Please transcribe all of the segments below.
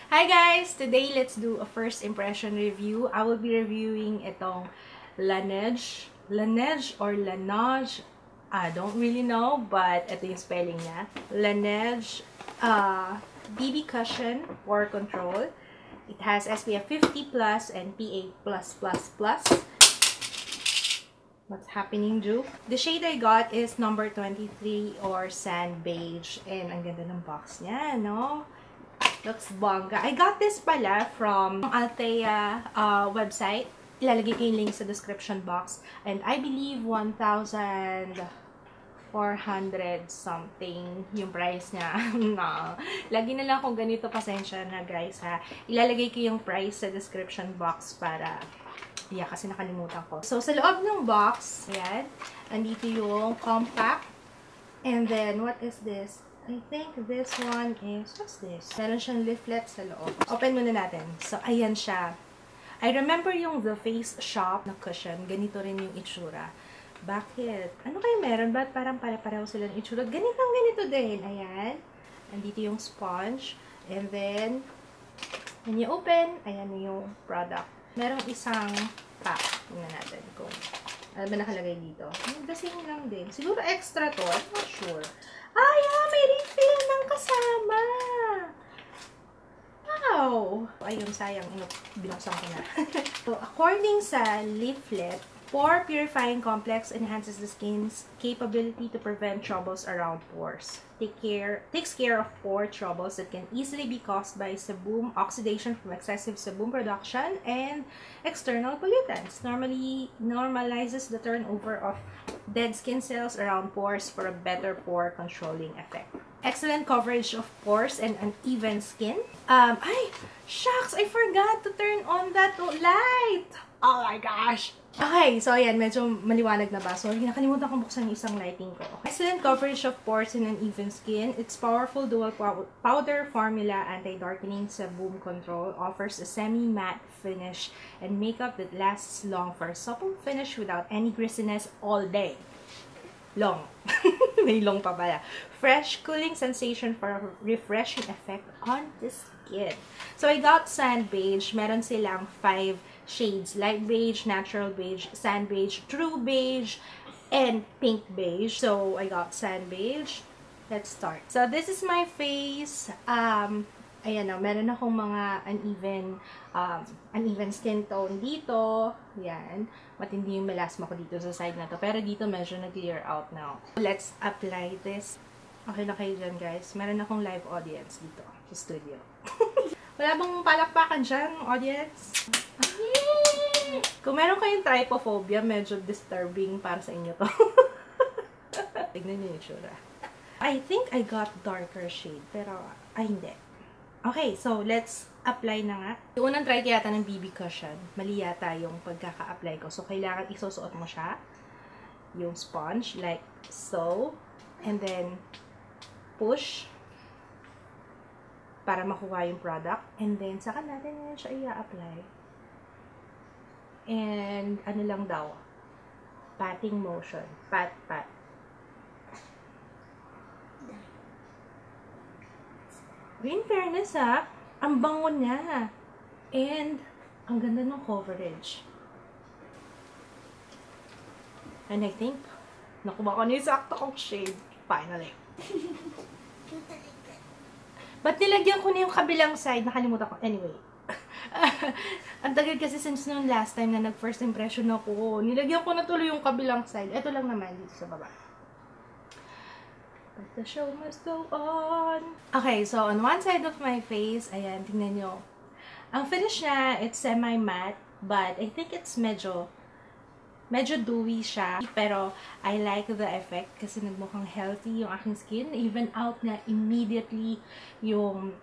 Hi guys! Today, let's do a first impression review. I will be reviewing itong Laneige. Laneige or Laneige. I don't really know, but ito yung spelling niya. Laneige BB Cushion Pore Control. It has SPF 50+ and PA+++. What's happening, Ju? The shade I got is number 23 or Sand Beige. And ang ganda ng box niya, no? Looks bongga. I got this pala from Althea website. Ilalagay ko yung link sa description box. And I believe 1,400 something yung price niya. No. Lagi na lang kung ganito, pasensya na guys ha. Ilalagay ko yung price sa description box para... Yeah, kasi nakalimutan ko. So, sa loob ng box, ayan, andito yung compact. And then, what is this? I think this one is, what's this? Meron siyang leaflet sa loob. Open muna natin. So, ayan siya. I remember yung The Face Shop na cushion. Ganito rin yung itsura. Bakit? Ano kayo meron? Ba't parang pala-pareho sila ng itsura? Ganito din. Ayan. Andito yung sponge. And then, when you open, ayan yung product. Merong isang pack. Tingnan natin kung ano ba nakalagay dito. The same lang din. Siguro extra to. I'm not sure. Ah, yeah! May refill ng kasama! Wow! Ayun, sayang. Binuksan ko na. So, according sa leaflet, Pore Purifying Complex enhances the skin's capability to prevent troubles around pores. Takes care of pore troubles that can easily be caused by sebum oxidation from excessive sebum production and external pollutants. Normalizes the turnover of dead skin cells around pores for a better pore controlling effect. Excellent coverage of pores and uneven skin. Ay, shucks! I forgot to turn on that light! Oh my gosh! Okay, so ayan, medyo maliwanag na ba? Sorry, nakalimutan kong buksan yung isang lighting ko. Okay. Excellent coverage of pores and uneven skin. Its powerful dual powder formula anti-darkening sebum control offers a semi-matte finish and makeup that lasts long for a supple finish without any grissiness all day. Long. May long pa pala. Fresh, cooling sensation for a refreshing effect on the skin. So, I got Sand Beige. Meron silang 5 shades. Light Beige, Natural Beige, Sand Beige, True Beige, and Pink Beige. So, I got Sand Beige. Let's start. So, this is my face. Ayan o, meron akong mga uneven skin tone dito. Yan. Matindi yung melasma ko dito sa side na to. Pero dito medyo nag-clear out now. Let's apply this. Okay na kayo dyan, guys. Meron akong live audience dito sa studio. Wala bang palakpakan dyan, audience? Yay! Kung meron kayong trypophobia, medyo disturbing para sa inyo to. Tignan nyo yung tsura. I think I got darker shade, pero hindi. Okay, so let's apply na nga. Yung unang try ko yata ng BB Cushion. Mali yata yung pagkaka-apply ko. So, kailangan isusuot mo siya. Yung sponge, like so. And then, push. Para makuha yung product. And then, saka natin yun siya i-apply. And, ano lang daw. Patting motion. Pat, pat. In fairness ha, ang bango niya. And, ang ganda ng coverage. And I think, nakuha ko na yung sakto kong shade. Finally. Ba't nilagyan ko na yung kabilang side? Nakalimutan ko. Anyway. Ang tagal kasi since noon last time na nag-first impression ako. Nilagyan ko na tuloy yung kabilang side. Ito lang naman dito sa baba. But the show must go on. Okay, so on one side of my face, ayan, tingnan nyo. Ang finish niya, it's semi-matte, but I think it's medyo dewy siya. Pero I like the effect kasi nagmukhang healthy yung aking skin. Even out na immediately yung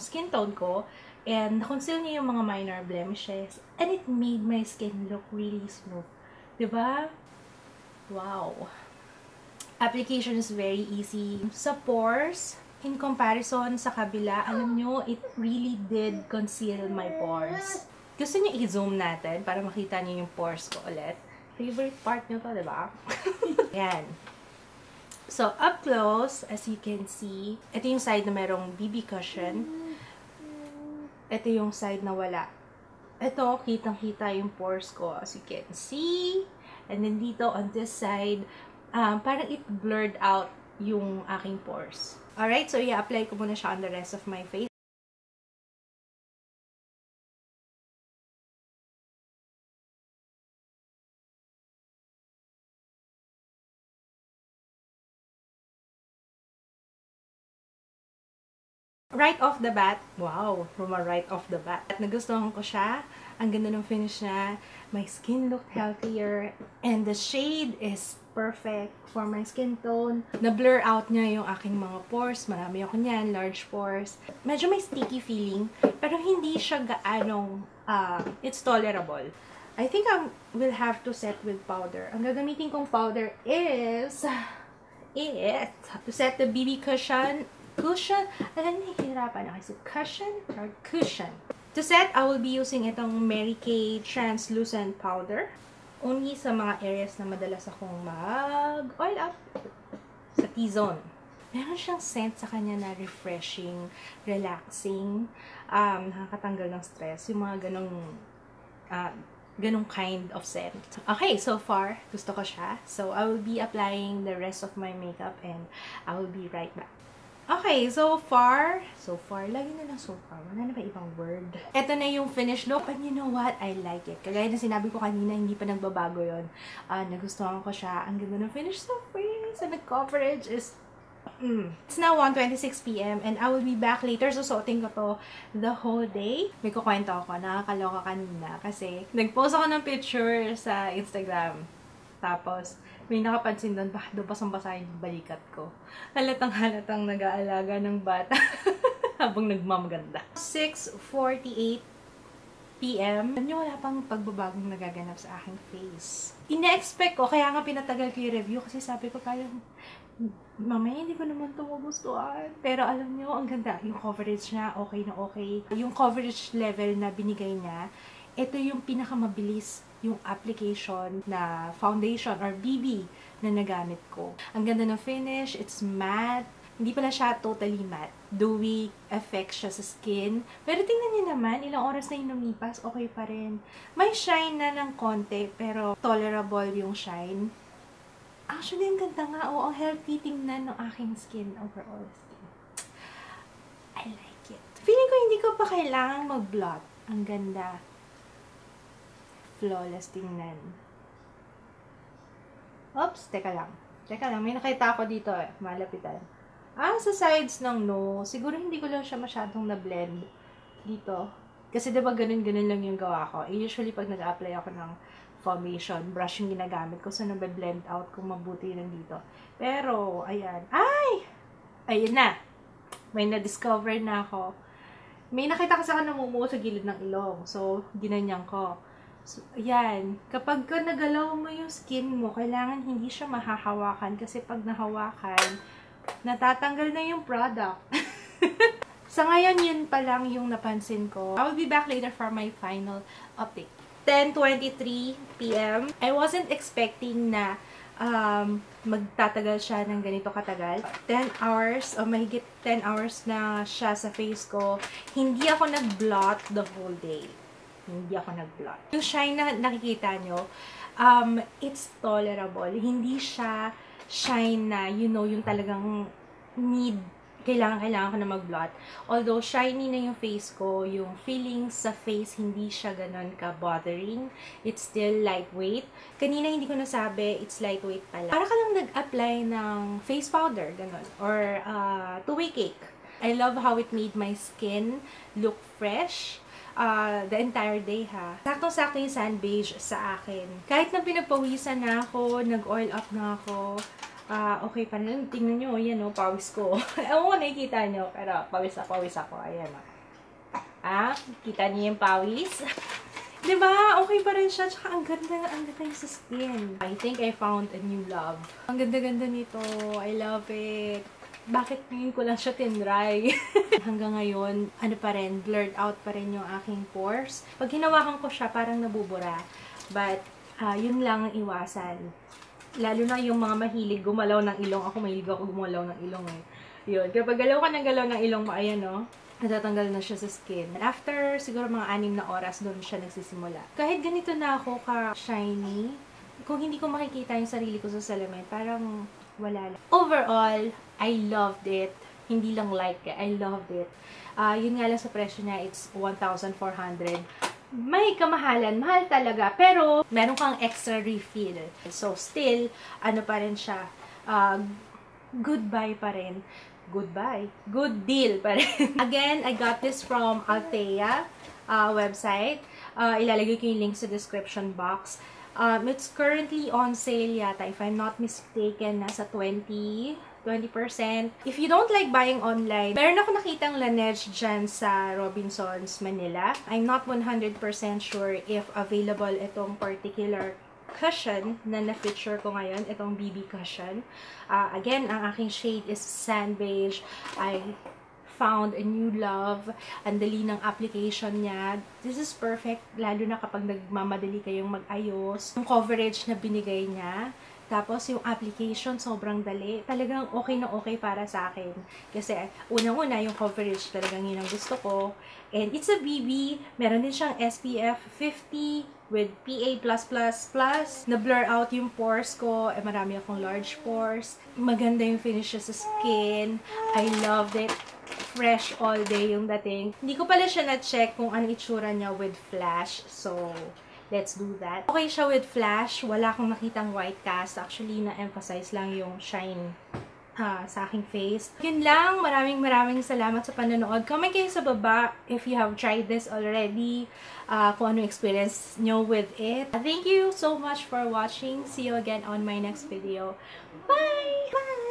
skin tone ko. And conceal niya yung mga minor blemishes. And it made my skin look really smooth. Diba? Wow. Application is very easy. Sa pores, in comparison sa kabila, alam nyo, it really did conceal my pores. Gusto nyo i-zoom natin para makita nyo yung pores ko ulit? Favorite part nyo to, diba? Yan. So, up close, as you can see, ito yung side na merong BB Cushion. Ito yung side na wala. Ito, kitang-kita yung pores ko, as you can see. And then dito, on this side, parang it blurred out yung aking pores. Alright, so i-apply ko muna siya on the rest of my face. Right off the bat, wow, right off the bat. At nagustuhan ko siya. Ang ganda ng finish niya. My skin looked healthier. And the shade is perfect for my skin tone. Na-blur out niya yung aking mga pores. Marami ako niyan, large pores. Medyo may sticky feeling, pero hindi siya gaanong, it's tolerable. I think I will have to set with powder. Ang gagamitin kong powder is to set the BB cushion. Alam niyo, hihirapan ako. Is it cushion or cushion? To set, I will be using itong Mary Kay translucent powder. Only sa mga areas na madalas akong mag-oil up. Sa T-zone. Meron siyang scent sa kanya na refreshing, relaxing, nakakatanggal ng stress. Yung mga ganong kind of scent. Okay, so far, gusto ko siya. So, I will be applying the rest of my makeup and I will be right back. Okay, so far, lagi na lang so far. Wala na ba ibang word? Ito na yung finished look. And you know what? I like it. Kagaya na sinabi ko kanina, hindi pa nagbabago yun. Nagustuhan ko siya. Ang ganda ng finish so free. So, the coverage is It's now 1:26 PM and I will be back later. Susuotin ko to the whole day. May kukwento ako. Nakakaloka kanina kasi nag-post ako ng picture sa Instagram. Tapos, may nakapansin doon, bakit doon basang-basa yung balikat ko. Halatang nag-aalaga ng bata habang nagmamaganda. 6:48 PM. Ano, wala pang pagbabagong nagaganap sa aking face. Ina-expect ko, kaya nga pinatagal ko yung review kasi sabi ko parang, mamaya hindi ko naman ito magustuhan. Pero alam nyo, ang ganda. Yung coverage niya, okay na okay. Yung coverage level na binigay niya, ito yung pinakamabilis yung application na foundation or BB na nagamit ko. Ang ganda ng finish, it's matte. Hindi pala siya totally matte. Dewy effect siya sa skin. Pero tingnan niyo naman, ilang oras na yung lumipas, okay pa rin. May shine na ng konti, pero tolerable yung shine. Actually, ang ganda nga. Oo, healthy tingnan ng aking skin, overall skin. I like it. Feeling ko hindi ko pa kailangang mag-blot. Ang ganda. Flawless tingnan. Oops, teka lang. May nakita ako dito eh. Malapitan. Sa sides ng nose. Siguro hindi ko lang siya masyadong na-blend dito. Kasi diba ganun-ganun lang yung gawa ko. Usually pag nag-apply ako ng foundation, brush yung ginagamit ko. So nabe-blend out kung mabuti lang dito. Pero, ayan. Ayun na. May na-discover na ako. May nakita kasi ako namumuo sa gilid ng ilong. So, ginanyan ko. So, ayan. Kapag nagalaw mo yung skin mo, kailangan hindi siya mahahawakan kasi pag nahawakan, natatanggal na yung product. Sa ngayon, yun pa lang yung napansin ko. I will be back later for my final update. 10:23 PM. I wasn't expecting na magtatagal siya ng ganito katagal. 10 hours, o mahigit 10 hours na siya sa face ko. Hindi ako nag-blot the whole day. Hindi ako nag-blot. Yung shine na nakikita nyo, it's tolerable. Hindi siya shine na, you know, yung talagang kailangan ko na mag-blot. Although, shiny na yung face ko, yung feelings sa face, hindi siya ganun ka-bothering. It's still lightweight. Kanina hindi ko nasabi, it's lightweight pala. Para ka lang nag-apply ng face powder, ganun. Or two-way cake. I love how it made my skin look fresh. The entire day ha. Saktong-sakto yung sun beige sa akin. Kahit na pinagpawisan na ako, nag-oil up na ako, okay pa rin. Tingnan nyo, yan o, pawis ko. Ewan ko, nakikita nyo, pero pawis ako. Ayan o. Kita niyo yung pawis? Diba? Okay pa rin siya. Tsaka ang ganda yung sa skin. I think I found a new love. Ang ganda-ganda nito. I love it. Bakit ngayon ko lang siya tinry? Hanggang ngayon, pa rin, blurred out pa rin yung aking pores. Pag hinawakan ko siya, parang nabubura. But, yun lang ang iwasan. Lalo na yung mga mahilig gumalaw ng ilong. Ako mahilig ako gumalaw ng ilong eh. Yun. Kapag galaw ka ng ilong mo, ayan o. natatanggal na siya sa skin. After siguro mga 6 na oras, doon siya nagsisimula. Kahit ganito na ako ka-shiny, kung hindi ko makikita yung sarili ko sa salamin, parang wala lang. Overall, I loved it. Hindi lang like it. I loved it. Yun nga lang sa presyo niya, it's 1,400. May kamahalan. Mahal talaga. Pero, meron kang extra refill. So, still, ano pa rin siya, goodbye pa rin. Goodbye. Good deal pa rin. Again, I got this from Althea website. Ilalagay ko yung link sa description box. It's currently on sale yata. If I'm not mistaken, nasa 20%. If you don't like buying online, meron ako nakitang Laneige dyan sa Robinsons, Manila. I'm not 100% sure if available itong particular cushion na na-feature ko ngayon, itong BB cushion. Again, ang aking shade is sand beige. I found a new love. Ang dali ng application niya. This is perfect, lalo na kapag nagmamadali kayong mag-ayos. Yung coverage na binigay niya, tapos yung application, sobrang dali. Talagang okay na okay para sa akin. Kasi unang-una, yung coverage talagang yun ang gusto ko. And it's a BB. Meron din siyang SPF 50 with PA+++. Na-blur out yung pores ko. Marami akong large pores. Maganda yung finish sa skin. I loved it. Fresh all day yung dating. Hindi ko pala siya na-check kung ano itsura niya with flash. So, let's do that. Okay siya with flash. Wala akong nakitang white cast. Actually, na-emphasize lang yung shine sa aking face. Yun lang. Maraming salamat sa panonood. Comment kayo sa baba if you have tried this already. Kung ano experience nyo with it. Thank you so much for watching. See you again on my next video. Bye! Bye!